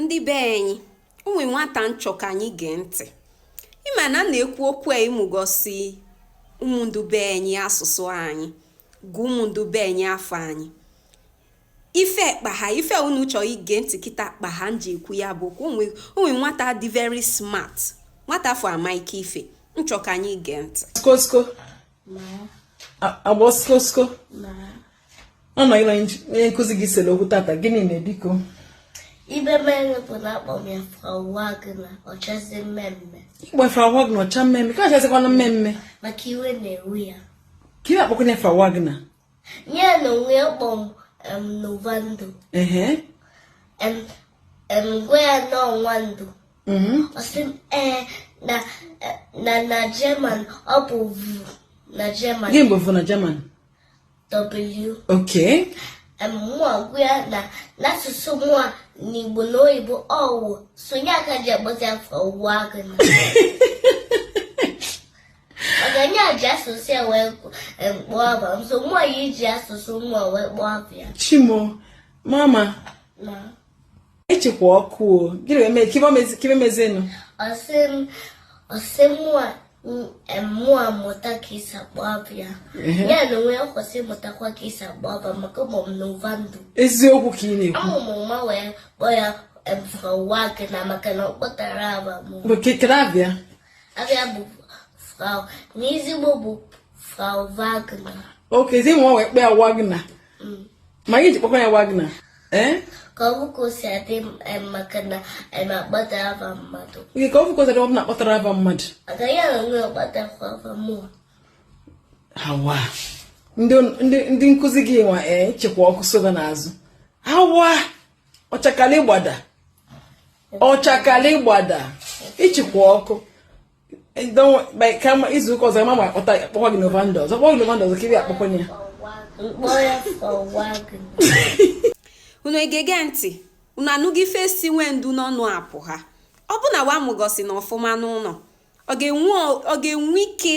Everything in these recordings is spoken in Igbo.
ndị be anyị onwe nwata nchọ ka anyị gee ntị ịma na na-ekwu okwu a ịmụgosi ụmụndụ be anyị asụsụ anyị gụ ụmụndụ be anyị afọ anyị ife kpaha ife unu chọọ ige ntị kịta kpaha nji ekwu ya bụ onwe nwata dị very smart nwata afọ ama ike ife nchọ ka anyị gee ntị skosko agbo skosko ọ nọ ile onye nkụzi gị sere okwu tata gịnị na-ebiko ibe mere bụ na akpọ m ya Frau Wagner ọchazi mmemme igbe Frau Wagner ọcha mmemme ka ọchazikwana mmemme maka iwe na-ewu ya ka ị akpọkwenye Frau Wagner nye na onwe ya kpọ m Novando gwa ya n'ọnwa ndụ ọsị m na German ọ bụ na German gị bụ na German W okay mụa gwa ya na n'asụsụ mụa n'Igbo na oyibo ọwụ sonye aka ji agbata Frau Wagner ọganya ji asụsụ ya wee kpọọ aba nso mụa ya iji asụsụ mụa wee kpọọ aba ya chimo mama na echekwa ọkụ o gịnị eme kibe mezenụ ọsị mụa mụta ka isi akpọ aba ya ya na onwe ya kwesị mụtakwa ka isi akpọ aba maka ụmụ m Novando eziokwu ka ị na-ekwu amụmụ nwa wee kpọọ ya Frau Wagner maka na ọ kpọtara aba m kekere abịa abịa bụ Frau n'ezigbo bụ Frau Wagner oke ezi nwa wee kpee ya Wagner ma gị ji kpọkwa ya Wagner ka ọ bụ ka o si adị maka na akpọtara aba mmadụ oke ka ọ fụkọtara ọ bụ na akpọtara aba mmadụ agaghị anwe ọkpọtakwa aba mmụọ hawa ndị nkụzi gị nwa chekwa ọkụ soga n'azụ hawa ọchakali gbada ichekwa ọkụ kama izu ụka ọzọ ma akpọkwa gị Novando ọzọ kpọọ gị Novando ọzọ ka ị akpọkwa ya mkpọ ya Frau Wagner unu egege ntị unu anụghị ife si nwe ndu n'ọnụ apụ ha ọ bụ na wa mụgosi na ọfụma n'ụlọ ọ ga-enwe ike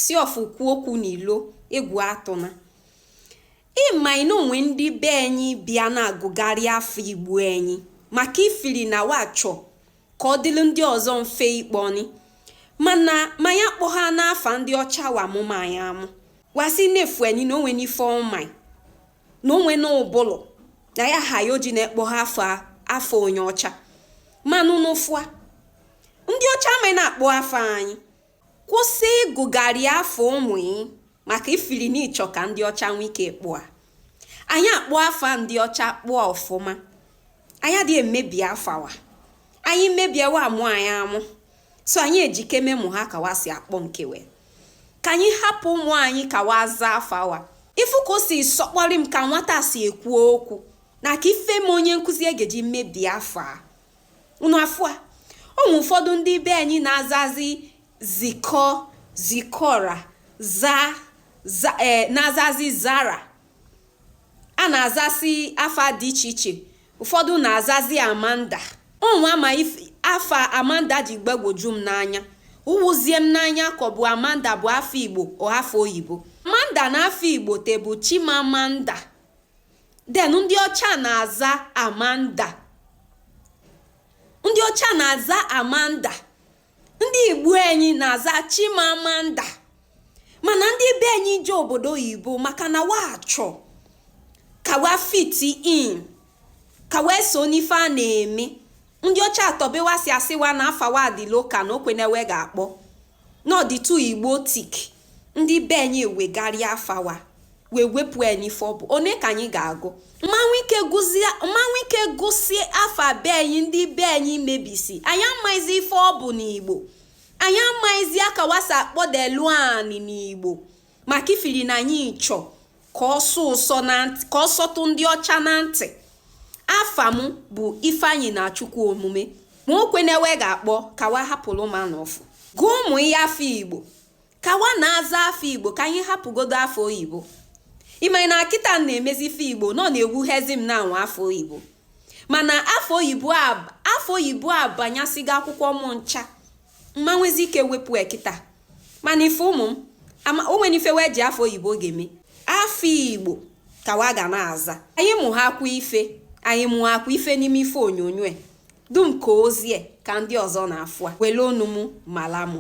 si ọfụkwu okwu n'ilo egwu atụna ịma ina onwe ndị be anyị bịa na-agụgharị afọ Igbo anyị maka ifili na wachọ ka ọ dịrị ndị ọzọ mfe ikpọni mana manya kpọ ha n'afa ndị ọcha wa mụma anyị amụ wasi nefu enyi na onwe n'ife ọma na onwe n'ụbụlụ na ya ha yoji na-ekpọ ha afọ onye ọcha manụ n'ụfụa ndị ọcha amaghị na-akpọ afọ anyị kwụsị ịgụgharị afọ ụmụ yi maka ifili n'ịchọ ka ndị ọcha nwee ike kpụa anyị akpọ afa ndị ọcha kpụọ ọfụma anyị adịghị emebi afawa anyị mebiewa amụ anyị amụ so anyị ejikeme mụ ha ka wa si akpọ nkewe ka anyị hapụ ụmụ anyị ka wa zaa afawa ifu ka o si sọkpọrị m ka nwata si ekwu okwu na ka ife m onye nkụzi egeji mmebi afọ a unu afọ a ụmụ ụfọdụ ndị be anyị na-azazi zikora na-azazi zara a na-azasi afa dị iche iche ụfọdụ na-azazi Amanda ụmụ ama afa Amanda ji gbagwoju m n'anya uwuzie m n'anya ka ọ bụ Amanda bụ afọ Igbo ọ afọ oyibo Amanda na afọ Igbo tebu Chimamanda den ndị ọcha na-aza Amanda ndị ọcha na-aza Amanda ndị Igbo anyị na-aza Chimamanda mana ndị be anyị je obodo oyibo maka na wachọ ka wa fiti in ka wee so n'ife a na-eme ndị ọcha atọbewasị asịwa na afawa adịloka na okwenewe ga-akpọ n'ọdịtụ Igbo tik ndị be anyị ewegharịa afawa wee wepụ enife ọ bụ one ka anyị ga-agụ mmanwụ ike gụsie afa be anyị ndị be anyị mebisi anyị amaghịzi ife ọ bụ n'Igbo anyị amaghịzi aka wasa akpọdelu anyị n'Igbo maka ifili na anyị chọ ka ọ sọtụ ndị ọcha na ntị afa m bụ Ifeanyị na Chukwu omume ma okwenewe ga-akpọ kawa hapụrụ ma n'ọfụ gụọ ụmụ ihe afọ Igbo kawa na-aza afọ Igbo ka anyị hapụgodo afọ oyibo ịmanye na kịta na-emezi ife Igbo nọ na-egwu hezi m na anwa afọ oyibo mana afọ oyibo abanyasịgo akwụkwọ m ncha mmanwezi ike wepụ ekịta mana ife ụmụ m onwere ife wee ji afọ oyibo ga-eme afọ Igbo kawa ga na-aza anyị mụ ha kwa ife n'ime ife onyonyo dum ka ozie ka ndị ọzọ na-afụ a wele onu m mala m